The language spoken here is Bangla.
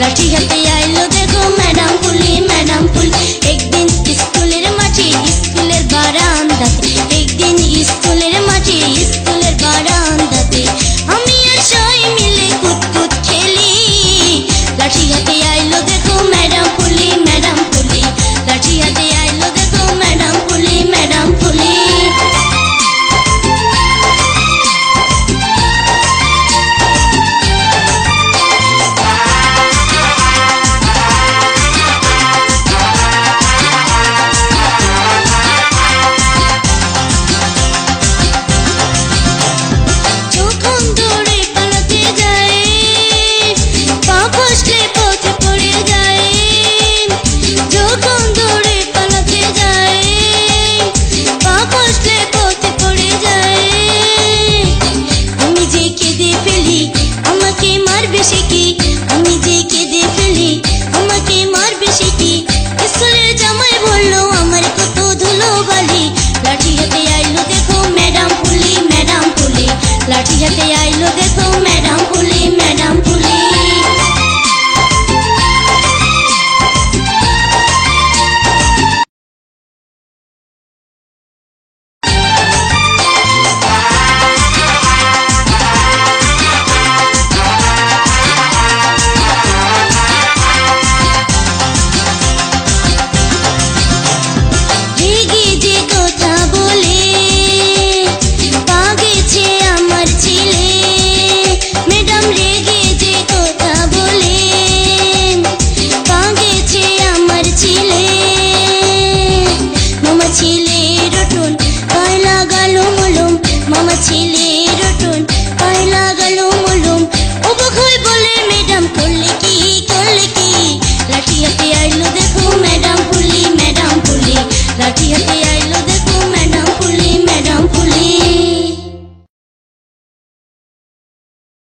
লাঠি হাতে আইলো দেখো ম্যাডাম পুলি। একদিন স্কুলের মাঠে স্কুলের বারান্দাতে, একদিন স্কুলের মাঠে স্কুলের বারান্দাতে আমি আর সবাই মিলে কুতকুত খেলি। লাঠি হাতে আইলো দেখো ম্যাডাম পুলি। লাঠি হাতে আইলো দেখো ম্যাডাম পুলি। আমি যে কেঁদে ফেলি আমাকে মারবে সে কি, স্কুলের জামাই বললো আমার কত ধুলো বালি। লাঠি হাতে আইলো দেখো ম্যাডাম পুলি। লাঠি হাতে আইলো দেখো ম্যাডাম পুলি। মামা ছিলে